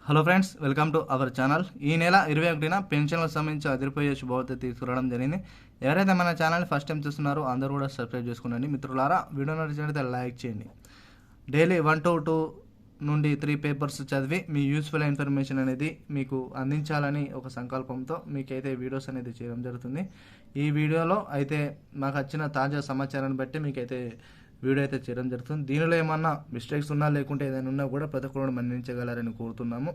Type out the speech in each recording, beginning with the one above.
Hello friends, welcome to our channel. ఈ నెల 21న పెన్షన్లకు సంబంధించి అదిరిపోయే శుభవార్త తీసుకురావడం జరిగింది. ఎవరైతే మన ఛానల్ని ఫస్ట్ టైం చూస్తున్నారో అందరూ కూడా సబ్స్క్రైబ్ చేసుకోండి. మిత్రులారా, వీడియో నచ్చినట్లయితే లైక్ చేయండి. డైలీ 1 to 2 నుండి 3 పేపర్స్ చదివి మీ యూస్ఫుల్ ఇన్ఫర్మేషన్ అనేది మీకు అందించాలని ఒక సంకల్పంతో మీకైతే వీడియోస్ అనేది చేయడం జరుగుతుంది. ఈ వీడియోలో అయితే మాకు వచ్చిన తాజా సమాచారాన్ని బట్టి మీకైతే వీడియో అయితే చేయడం జరుగుతుంది. దీనిలో ఏమన్నా మిస్టేక్స్ ఉన్నా లేకుంటే ఏదైనా ఉన్నా కూడా ప్రతి ఒక్కరు మన్నించగలరని కోరుతున్నాము.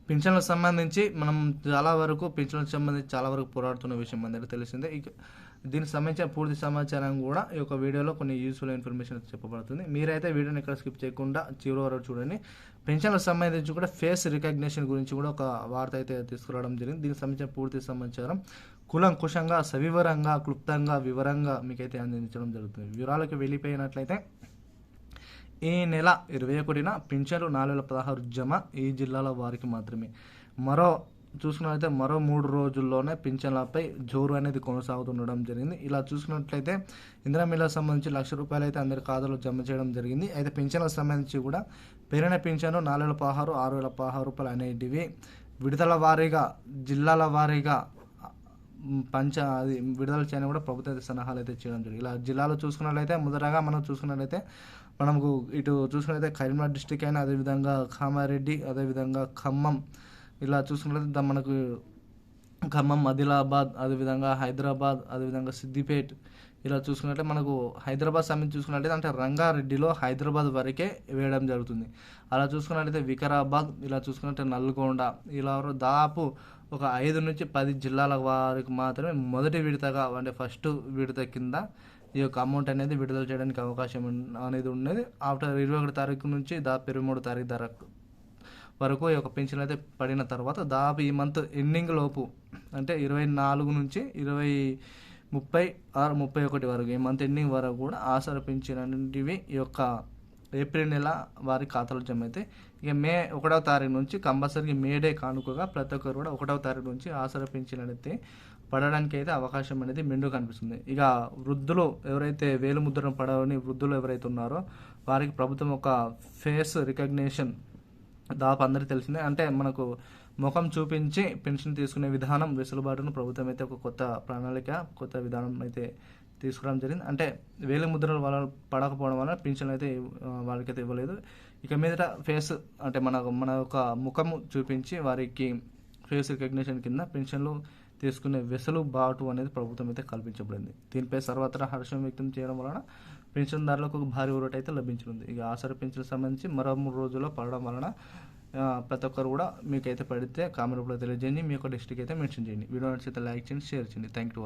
పింఛన్లకు సంబంధించి మనం చాలా వరకు పోరాడుతున్న విషయం అందరికీ తెలిసిందే. దీనికి సంబంధించిన పూర్తి సమాచారం కూడా ఈ యొక్క వీడియోలో కొన్ని యూస్ఫుల్ ఇన్ఫర్మేషన్ చెప్పబడుతుంది. మీరైతే వీడియోని ఇక్కడ స్కిప్ చేయకుండా చివరి వరకు చూడండి. పెన్షన్లకు సంబంధించి కూడా ఫేస్ రికగ్నిషన్ గురించి కూడా ఒక వార్త అయితే తీసుకురావడం జరిగింది. దీనికి సంబంధించిన పూర్తి సమాచారం కులంకుశంగా, సవివరంగా, క్లుప్తంగా, వివరంగా మీకైతే అందించడం జరుగుతుంది. వివరాలకు వెళ్ళిపోయినట్లయితే ఈ నెల 21న పింఛన్లు 4016 జమ ఈ జిల్లాల వారికి మాత్రమే. చూసుకున్నట్లయితే మరో 3 రోజుల్లోనే పింఛన్లపై జోరు అనేది కొనసాగుతుండడం జరిగింది. ఇలా చూసుకున్నట్లయితే ఇందిరా మిల్లకు సంబంధించి ₹1,00,000 అయితే అందరి ఖాతాలో జమ చేయడం జరిగింది. అయితే పింఛన్లకు సంబంధించి కూడా పెరిగిన పింఛను 4,016, ₹6,016 అనేటివి విడుదల వారీగా, జిల్లాల వారీగా విడుదల చేయని కూడా ప్రభుత్వ సలహాలు అయితే చేయడం జరిగింది. ఇలా జిల్లాలో చూసుకున్నట్లయితే మొదటగా మనం చూసుకున్నట్లయితే మనకు ఇటు చూసుకున్నట్లయితే కరీంనగర్ డిస్టిక్ అయినా, అదేవిధంగా కామారెడ్డి, అదేవిధంగా ఖమ్మం, ఇలా చూసుకున్నట్లయితే మనకు ఖమ్మం, ఆదిలాబాద్, అదేవిధంగా హైదరాబాద్, అదేవిధంగా సిద్దిపేట్, ఇలా చూసుకున్నట్లయితే మనకు హైదరాబాద్ సంబంధించి చూసుకున్నట్లయితే అంటే రంగారెడ్డిలో హైదరాబాద్ వరకే వేయడం జరుగుతుంది. అలా చూసుకున్నట్లయితే వికారాబాద్, ఇలా చూసుకున్నట్లయితే నల్గొండ, ఇలా దాదాపు ఒక 5 నుంచి 10 జిల్లాల వారికి మాత్రమే మొదటి విడతగా అంటే ఫస్ట్ విడత కింద ఈ యొక్క అమౌంట్ అనేది విడుదల చేయడానికి అవకాశం అనేది ఉన్నది. ఆఫ్టర్ 21 తారీఖు నుంచి దాదాపు 23 తారీఖు వరకు ఈ యొక్క పెన్షన్ అయితే పడిన తర్వాత దాదాపు ఈ మంత్ ఎండింగ్ లోపు అంటే 24 నుంచి 30 ఆర్ 31 వరకు ఈ మంత్ ఎండింగ్ వరకు కూడా ఆసరా పెన్షన్ అనేటివి ఈ యొక్క ఏప్రిల్ నెల వారి ఖాతాలో జమ అయితే ఇక మే 1వ తారీఖు నుంచి కంపల్సరీ మే డే కానుకగా ప్రతి ఒక్కరు కూడా 1వ తారీఖు నుంచి ఆసరా పెన్షన్ అనేది పడడానికి అయితే అవకాశం అనేది మెండుగా కనిపిస్తుంది. ఇక వృద్ధులు ఎవరైతే వేలు ముద్రను పడవని వృద్ధులు ఎవరైతే ఉన్నారో వారికి ప్రభుత్వం ఒక ఫేస్ రికగ్నిషన్ దాదాపు అందరికీ తెలిసిందే. అంటే మనకు ముఖం చూపించి పెన్షన్ తీసుకునే విధానం వెసులుబాటును ప్రభుత్వం అయితే ఒక కొత్త ప్రణాళిక, కొత్త విధానం అయితే తీసుకురావడం జరిగింది. అంటే వేలి ముద్రలు వాళ్ళ పడకపోవడం వల్ల పెన్షన్ అయితే వాళ్ళకైతే ఇవ్వలేదు. ఇక మీదట ఫేస్ అంటే మన యొక్క ముఖము చూపించి వారికి ఫేస్ రికగ్నిషన్ కింద పెన్షన్లు తీసుకునే వెసులుబాటు అనేది ప్రభుత్వం అయితే కల్పించబడింది. దీనిపై సర్వత్రా హర్షం వ్యక్తం చేయడం వలన పెన్షన్దారులకు ఒక భారీ ఊరట అయితే లభించనుంది. ఇక ఆసరా పెన్షన్ సంబంధించి మరో 3 రోజుల్లో పడడం వలన ప్రతి ఒక్కరు కూడా మీకైతే పడితే కామెంట్ రూపంలో తెలియజేయండి. మీ యొక్క డిస్ట్రిక్ట్ అయితే మెన్షన్ చేయండి. వీడియో నచ్చితే లైక్ చేయండి, షేర్ చేయండి. Thank you.